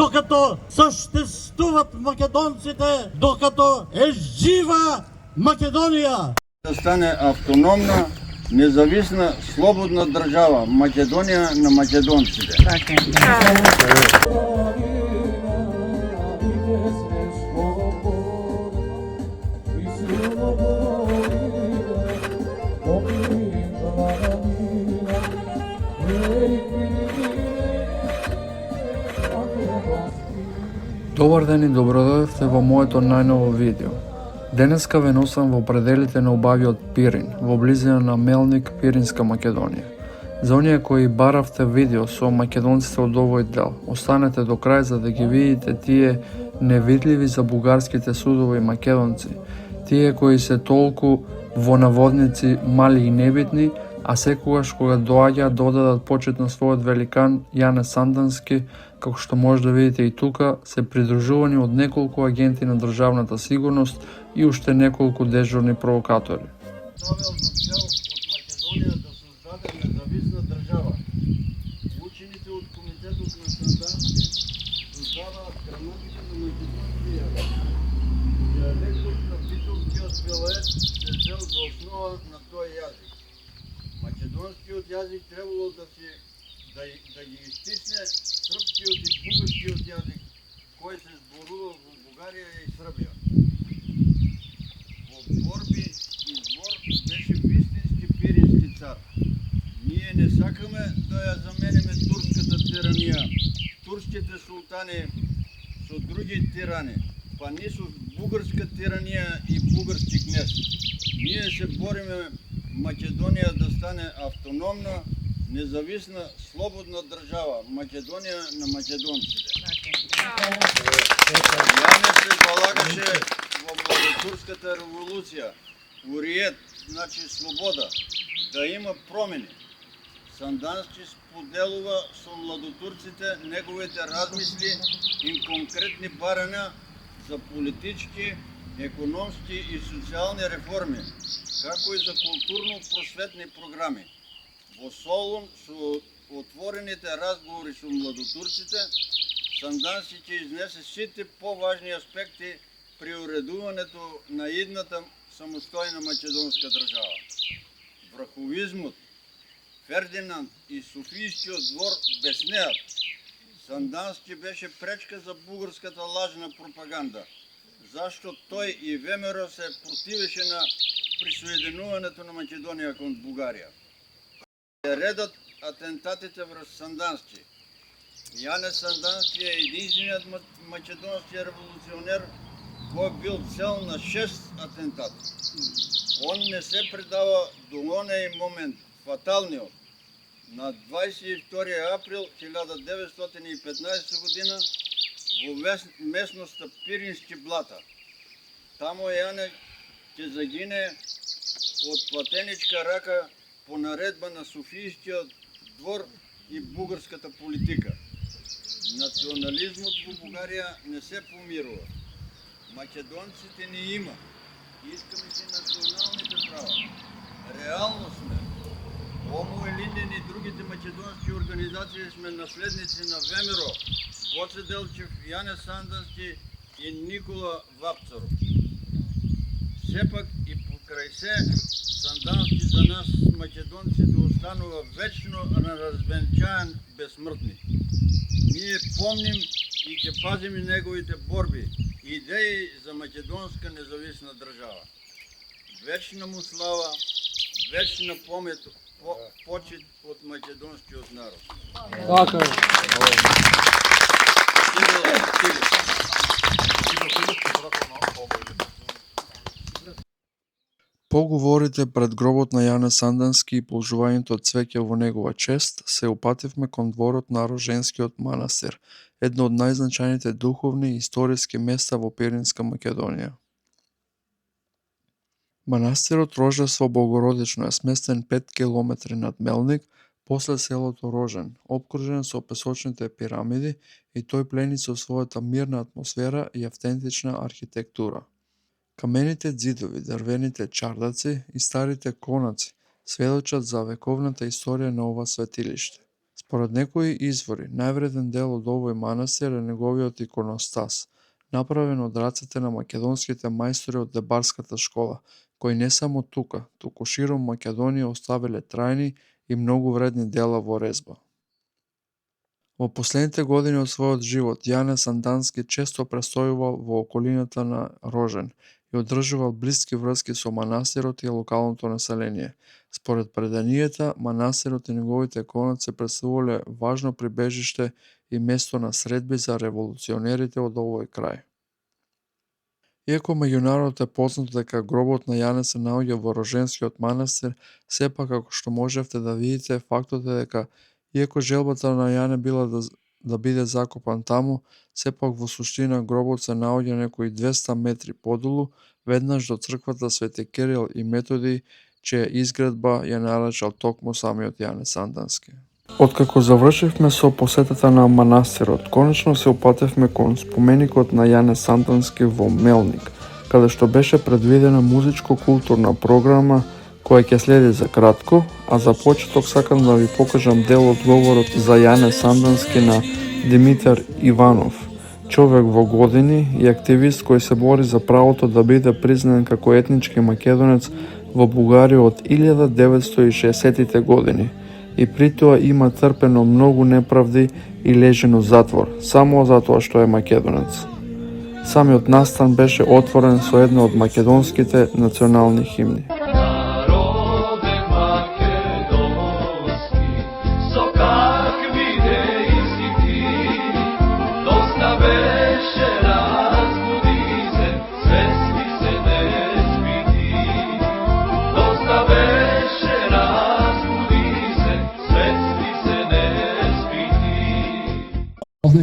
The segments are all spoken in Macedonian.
докато съществуват македонците, докато е жива Македонија. Да стане автономна, независна, слободна држава, Македонија на македонците. Добар ден и добродојавте во моето најново видео. Денеска ве носам во пределите на убавиот Пирин, во близина на Мелник, Пиринска Македонија. За оние кои баравте видео со македонците од овој дел, останете до крај за да ги видите тие невидливи за бугарските судови македонци, тие кои се толку во наводници мали и небитни, а секогаш кога доаѓаат да одадат почит на својот великан Јане Сандански, како што може да видите и тука, се придружувани од неколку агенти на државната сигурност и уште неколку дежурни провокатори. Ставил за цел од Македонија да создаде независна држава. Учените од Комитетот на Сандански создаваат граматика на македонски јазик. Диалектот на битовскиот белоет се взел за основа на тој јазик. Македонскиот јазик требало да ги изтисне српскиот и бугарскиот јазик кој се зборува во Бугарија и Србија. Во борби и збор беше вистински пирински цар. Ние не сакаме да ја замениме турската тиранија, турските султани со други тирани, па ни со бугарска тиранија и бугарски кнез. Ние се бориме Македонија да стане автономна, независна, слободна држава, Македонија на македонците. Јане се залагаше во Младотурската револуција, уриет, значи слобода, да има промени. Сандански споделува со младотурците неговите размисли и конкретни барања за политички, економски и социјални реформи, како и за културно-просветни програми. Во Солун со отворените разговори со младотурците, Сандански ќе изнесе сите поважни аспекти при уредувањето на идната самостојна македонска држава. Врховизмот, Фердинанд и Софијскиот двор беснеат. Сандански беше пречка за бугарската лажна пропаганда, зашто тој и ВМРО се противеше на присоединувањето на Македонија кон Бугарија. Редат атентатите врз Сандански. Јане Сандански е единствениот македонски револуционер кој бил цел на 6 атентати. Он не се предава до онеј момент, фаталниот, на 22 април 1915 година во местноста Пирински блата. Тамо Јане ќе загине од платеничка рака по наредба на Софијскиот двор и бугарската политика. Национализмот во Бугарија не се помирува. Македонците не има. Искаме си националните права. Реално сме. Омо Елиндин и другите македонски организации сме наследници на ВМРО, Гоце Делчев, Јане Сандански и Никола Вапцаров. Сепак и покрај се, Сандански за нас македонците останува вечно развенчаен безсмртник. Ние помним и ќе пазиме неговите борби и идеи за македонска независна држава. Вечна му слава, вечна почит од македонскиот народ. Така Поговорите пред гробот на Јане Сандански и положувањето од цвеќе во негова чест се упативме кон дворот на Роженскиот манастир, едно од најзначајните духовни и историски места во Пиринска Македонија. Манастирот Рожество Богородично е сместен 5 километри над Мелник, после селото Рожен, опкружен со песочните пирамиди и тој плени со својата мирна атмосфера и автентична архитектура. Камените ѕидови, дрвените чардаци и старите конаци сведочат за вековната историја на ова светилиште. Според некои извори, највреден дел од овој манастир е неговиот иконостас, направен од рацете на македонските мајстори од Дебарската школа, кои не само тука, туку широм Македонија оставиле трајни и многу вредни дела во резба. Во последните години од својот живот, Јане Сандански често престојувал во околината на Рожен и одржувал блиски врски со манастирот и локалното население. Според преданијата, манастирот и неговите конаци представувале важно прибежиште и место на средби за револуционерите од овој крај. Иако меѓу народот е познато дека гробот на Јане се наоѓа во Роженскиот манастир, сепак како што можевте да видите, фактот е дека иако желбата на Јане била да биде закопан таму, сепак во суштина гробот се наоѓа некои 200 метри подолу, веднаш до црквата Свети Кирил и Методиј, чија изградба ја нарачал токму самиот Јане Сандански. Откако завршивме со посетата на манастирот, конечно се упатевме кон споменикот на Јане Сандански во Мелник, каде што беше предвидена музичко-културна програма која ќе следи за кратко, а за почеток сакам да ви покажам дел од говорот за Јане Сандански на Димитар Иванов, човек во години и активист кој се бори за правото да биде признан како етнички македонец во Бугарија од 1960-тите години и при тоа има трпено многу неправди и лежен у затвор, само затоа што е македонец. Самиот настан беше отворен со една од македонските национални химни.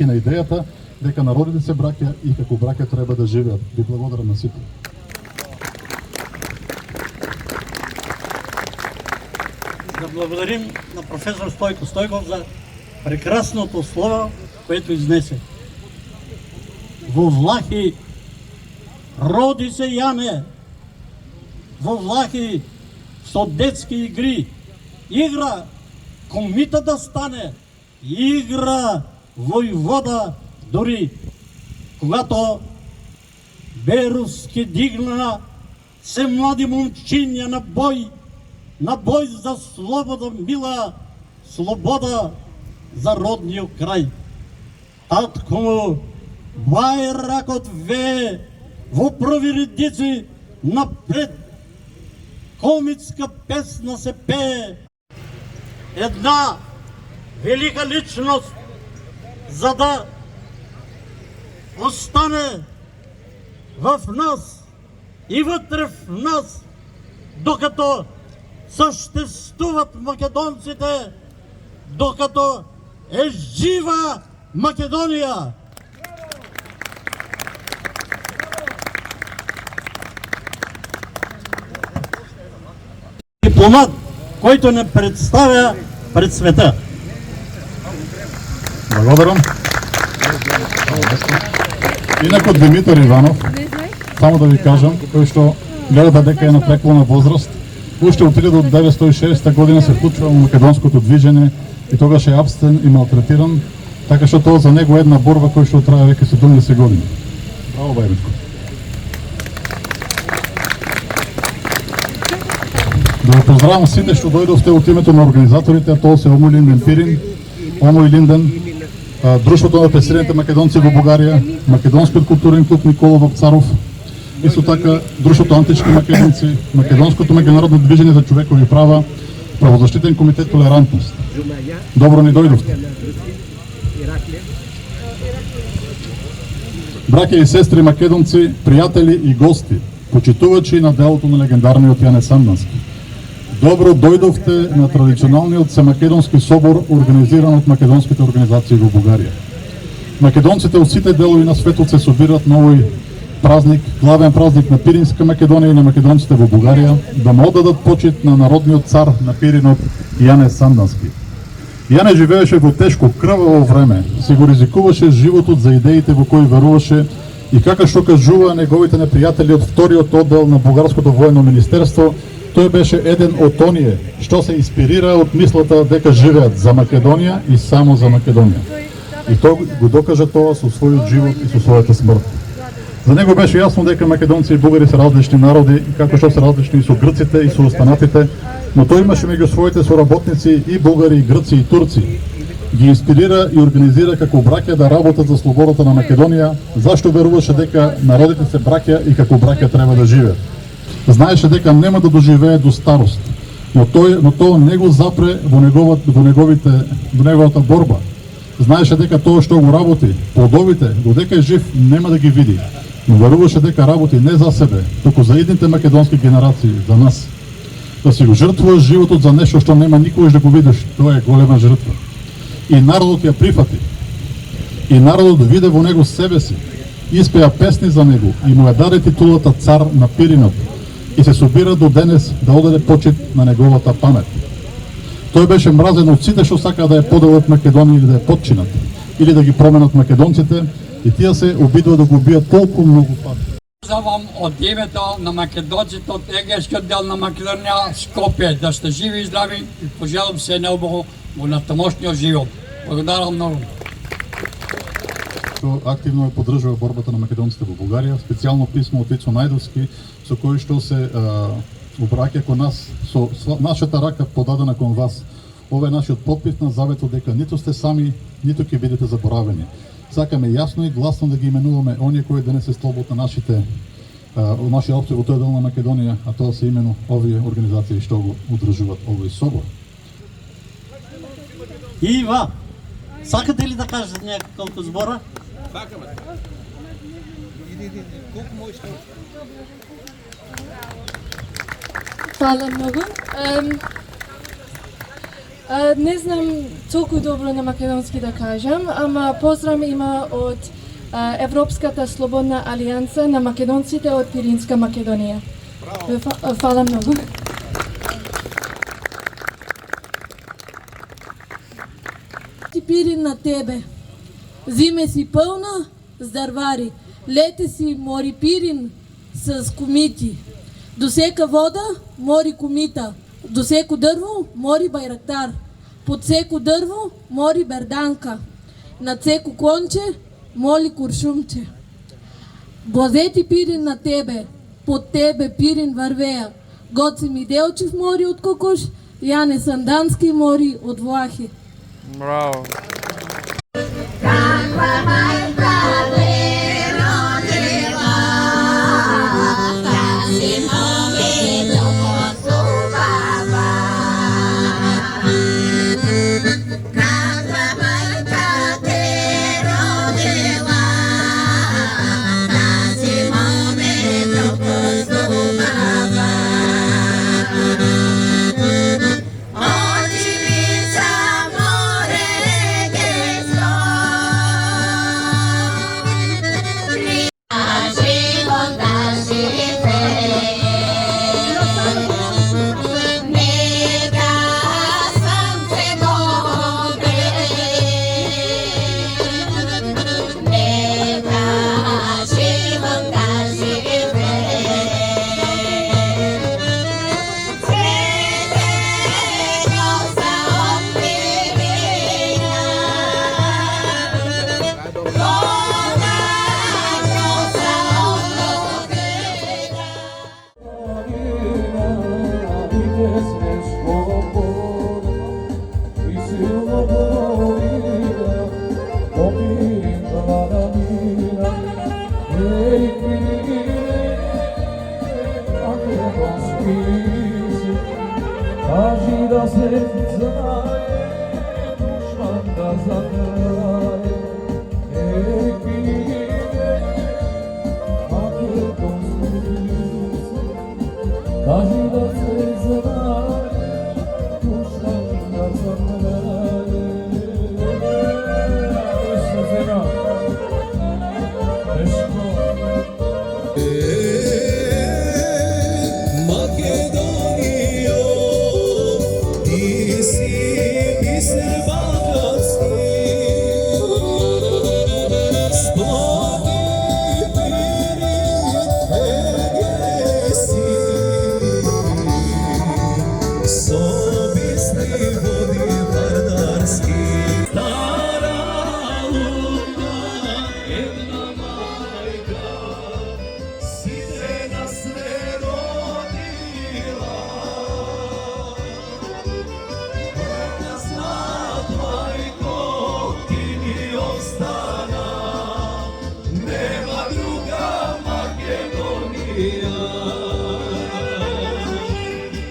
И на идејата дека народите се браќа и како браќа треба да живеат. Ви благодарам на сите. Да благодарим на професор Стојко Стојков за прекрасното слово което изнесе. Во Влахи роди се Јане, во Влахи со детски игри, игра комита да стане, игра војвода дори, когато Беровски дигна се млади момчиња на бој за слобода мила, слобода за родниот крај. Татко му бајракот вее во први редици напред, комитска песна се пее. Една велика личност за да остане в нас и вътре в нас, докато съществуват македонците, докато е жива Македонија. Дипломат, който не представя пред света. Благодарам. Инако Димитар Иванов, само да ви кажам, кој што гледате дека е на преклона возраст, уште од 1960 година се вклучува во македонското движење и тогаш е абстен и малтретиран, така што тоа за него е една борба која што трае веќе 70 години. Браво, Бајричко. Да ви поздравам сите што дојдовте од името на организаторите, а тоа се Омо Илинден Пирин, Омо Илинден, Друштвото на пресилените македонци во Бугарија, Македонскиот културен клуб Никола Вапцаров, исто така Друштвото антички македонци, Македонското меѓународно движење за човекови права, Правозаштитен комитет Толерантност. Добро ни дојдовте. Браќа и сестри македонци, пријатели и гости, почитувачи на делото на легендарниот Јане Сандански. Добро дојдовте на традиционалниот Семакедонски собор, организиран од македонските организации во Бугарија. Македонците од сите делови на светот се собират на овој празник, главен празник на Пиринска Македонија и на македонците во Бугарија, да му оддадат почит на народниот цар на Пиринот Јане Сандански. Јане живееше во тешко, крваво време, си го ризикуваше животот за идеите во кои веруваше и како што кажува неговите непријатели од вториот оддел на Бугарското воено министерство, Тој беше еден од оние што се инспирира од мислата дека живеат за Македонија и само за Македонија. И тој го докажа тоа со својот живот и со својата смрт. За него беше јасно дека македонци и бугари се различни народи, како што се различни и со грците и со останатите, но тој имаше меѓу своите соработници и бугари, и грци, и турци. Ги инспирира и организира како браќа да работат за слободата на Македонија, зашто веруваше дека народите се браќа и како браќа треба да живеат. Знаеше дека нема да доживее до старост, но тоа не го запре во неговата борба. Знаеше дека тоа што го работи, плодовите, додека е жив, нема да ги види, но веруваше дека работи не за себе, туку за идните македонски генерации, за нас. Да си го жртвуваш животот за нешто што нема никогаш да го видиш, тоа е голема жртва. И народот ја прифати. И народот виде во него себе си, испеа песни за него и му ја даде титулата цар на Пиринот и се собира до денес да одаде почит на неговата памет. Тој беше мразен од сите што сака да ја поделат Македонија или да ја подчинат, или да ги променат македонците, и тие се обидува да го убијат толку многу пати. Позовам од името на македонците од егејскиот дел на Македонија, Скопје, да сте живи и здрави и пожелам се наубаво во натамошниот живот. Благодарам многу. Активно ја поддржува борбата на македонците во Бугарија, специјално писмо од Ицо Најдовски, со кој што се обраќа кон нас со нашата рака подадена кон вас. Ова е нашиот подпис на заветот дека ниту сте сами, ниту ќе бидете заборавени. Сакаме јасно и гласно да ги именуваме оние кои денес се слобод на нашите опции во тој дел на Македонија, а тоа се именно овие организации што го удржуваат овој собор. Ива, сакате ли да кажете неколку збора? Сакаме. Колку можеш? Фала многу. Не знам толку добро на македонски да кажам, ама поздрав има од Европската слободна алијанса на македонците од Пиринска Македонија. Фала многу. Ти Пирин на тебе. Зиме си пълна, здарвари. Лете си мори Пирин с кумити. До сека вода мори кумита. До секо дрво мори байрактар. Под секо дрво мори берданка. Над секо клонче моли куршумче. Блазети Пирин на тебе. Под тебе Пирин вървея. Гоци ми Делчев мори от Кокош, Јане Сандански мори от Влахи. Браво!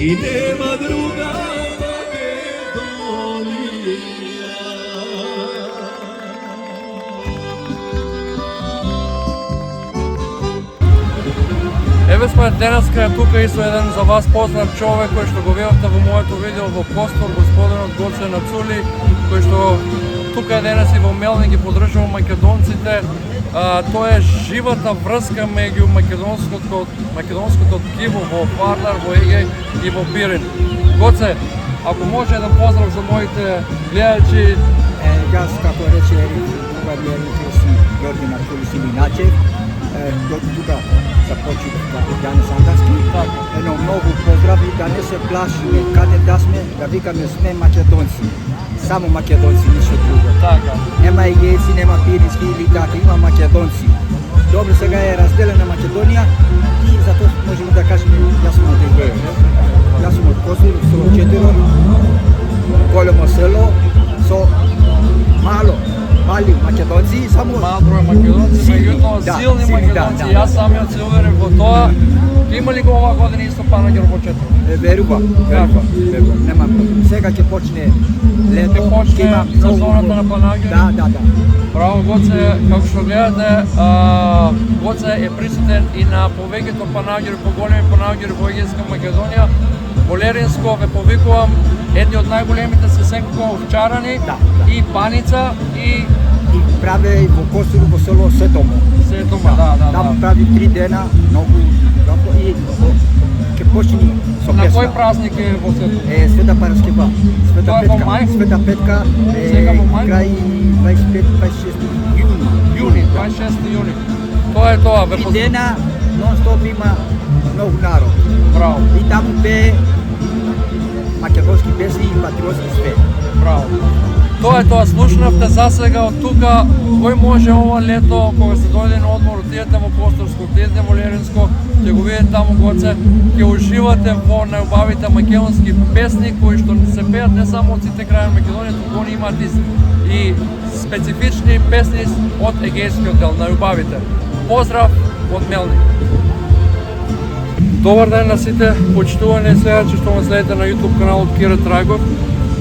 i nema druga Makedonija. Еве сме денеска тука и со еден за вас познат човек кој што го видовте во моето видео во Костор, господинот Гоце Нацули, кој што тука е денес и во Мелник ги поддржува македонците. Тоа е живата врска меѓу македонското ткиво во Вардар, во Егеј и во Пирин. Гоце, ако може еден поздрав за моите гледачи. Јас, како рече Ерик, кога ми сум Ѓорги Маркович Илиначев, тука започнав Јане Сандански. Едно многу поздрави, да не се плашиме каде да сме, да викаме сме македонци. Само македонци, ништо друго. Така. Нема егејци, нема пирински или така, има македонци. Добро, сега е разделена Македонија и затоа можеме да кажеме јас сум од Егеј. Јас сум од Косово, село Четиро, големо село со мали македонци, само мал број македонци, меѓутоа силни македонци. Јас самиот се уверен во тоа. Има ли го оваа година исто панаѓер во Четиро? Верувам, нема проблем. Сега ќе почне лето, ќе почне сезоната на панаѓери. Да. Браво, Гоце, како што гледате, Гоце е присутен и на повеќето панаѓери, поголеми панаѓери во Егејска Македонија. Во Леринско ве повикувам, едни од најголемите се секако Овчарани и Паница и праве во Косово во село Сетомо. Да. Таму прави 3 дена, многу добро и ќе почне со на песна. кој празник е во Сетомо? Света Параскева, Света Петка. Света Петка крај 25-26 јуни. 26 јуни. Тоа е тоа. 3 дена нон-стоп има многу народ. Браво. И таму пее македонски песни и патриотски све. Браво. Тоа е тоа, слушнавте засега од тука. Кој може ова лето, кога се дојде на одмор, отидете во Косторско, отидете во Леринско, ќе го видите таму Гоце, ќе уживате во најубавите македонски песни кои што се пеат не само од сите краји на Македонија, туку они имаат и специфични песни од егејскиот дел, најубавите. Поздрав од Мелник. Добар ден на сите почитувани следачи што ме следите на YouTube каналот Кира Трагов.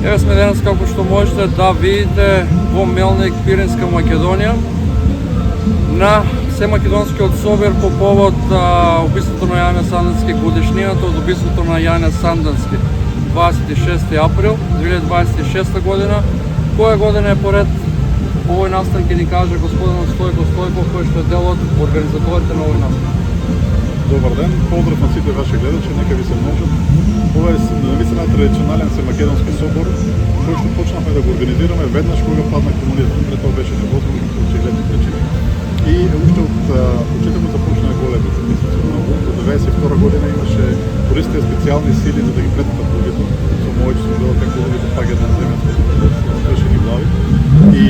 Еве сме денес како што можете да видите во Мелник, Пиринска Македонија на Семакедонскиот собир по повод убиството на Јане Сандански, годишнината од убиството на Јане Сандански, 26 април 2026 година. Која година е поред овој настан ќе ни каже господинот Стојко Стојков, кој што е дел од организаторите на овој настан. Добар ден, поздрав на сите ваши гледачи, нека ви се множат. Ова е навистина традиционален Семакедонски собор, кој што почнавме да го организираме веднаш кога падна комунизмот. Пред тоа беше невозможно по очигледни причини. И уште од почетокот започна големи протести. До 1992 година имаше користеа специјални сили за да ги претнат луѓето. Со моите сум гледал како луѓето паѓаат на земјата со скршени глави. И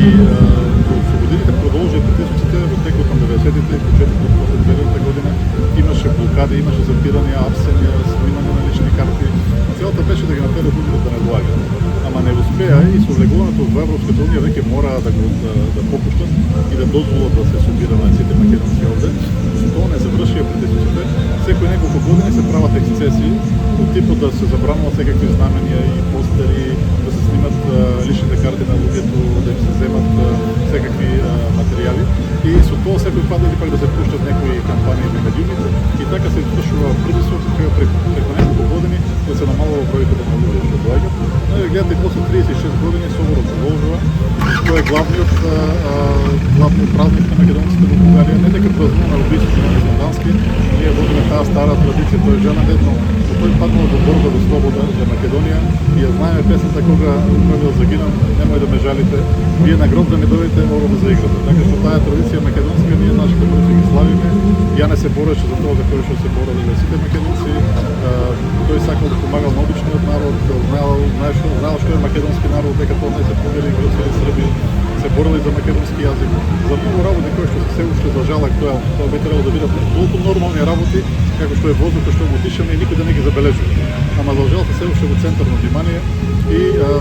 со годините продолжија протестите во текот на 90-тите и почетокот на 2000 година. Имаше блокади, имаше запирања, апсења, снимање на лични карти. Целата беше да ги натерат луѓето да не влагат. Ама не успеа и со влегувањето во Европската унија веќе мора да попуштат и да дозволат да се собираат сите македонци овде. Тоа не завршија протестите. Секој неколку години се прават ексцесии од типот да се забрануваат секакви знаменја и постери, да се снимат личните карти на луѓето, да им се земат секакви материјали. И со тоа секој пат пак да се пуштат некои кампањи во медиумите и така се извршува притисок преку неколку години да се намалува бројката на луѓе што доаѓаат. Но гледате после 36 години соборот продолжува. Тоа е главниот празник на македонците во Бугарија. Не дека празнуваме убиството на Сандански, ние водиме таа стара традиција, тој е женен ден, но тој паднал во борба за слобода за Македонија и ја знаеме песната кога правил загинам, немој да ме жалите, вие на гроб да ми дојдете, мора да заиграте. Така што таа традиција македонска ние нашите борци ги славиме. Јане се бореше за тоа за кој што се бореле за сите македонци. Тој сакал да помагал на обичниот народ, знаел што е македонски народ, дека тоа не се подели грци или срби, се борели за македонски јазик, за многу работи кои што се уште што зажалак тоа би требало да бидат толку нормални работи како што е воздухот што го дишаме и никој да не ги забележува. Ама за жал се уште во центарно внимание и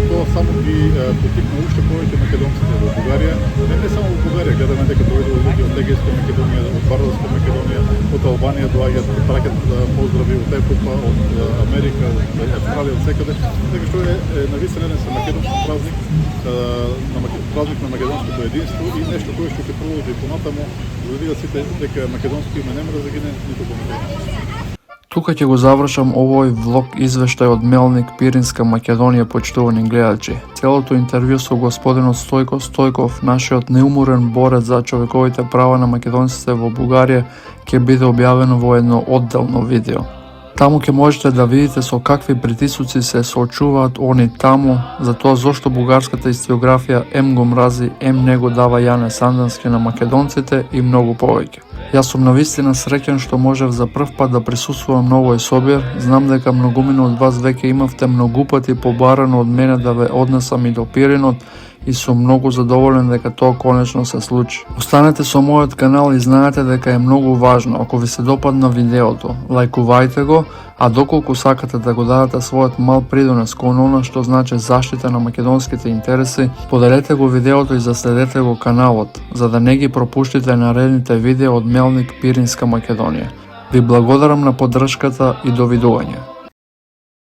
тоа само ги поттикна уште повеќе македонците во Бугарија, не само во Бугарија, гледаме дека доаѓаат луѓе од Егејска Македонија, од Вардарска Македонија, од Албанија доаѓаат, праќаат поздрави од Европа, од Америка, од Австралија, од секаде, така што е навистина еден македонски празник, празник на македонското единство и нешто кое што ќе продолжи понатаму, за да видат сите дека македонски име нема да загине ниту поминува. Тука ќе го завршам овој влог извештај од Мелник, Пиринска Македонија, почитувани гледачи. Целото интервју со господинот Стојко Стојков, нашиот неуморен борец за човековите права на македонците во Бугарија, ќе биде објавено во едно одделно видео. Таму ќе можете да видите со какви притисоци се соочуваат они таму, за тоа зошто бугарската историографија ем го мрази, ем не го дава Јане Сандански на македонците и многу повеќе. Јас сум навистина среќен што можев за прв пат да присуствувам на овој собир. Знам дека многумина од вас веќе имавте многу пати побарано од мене да ве однесам и до Пиринот и сум многу задоволен дека тоа конечно се случи. Останете со мојот канал и знаете дека е многу важно, ако ви се допадна видеото, лајкувајте го, а доколку сакате да го дадете својот мал придонес кон она што значи заштита на македонските интереси, поделете го видеото и заследете го каналот, за да не ги пропуштите наредните видеа од Мелник, Пиринска Македонија. Ви благодарам на поддршката и довидување.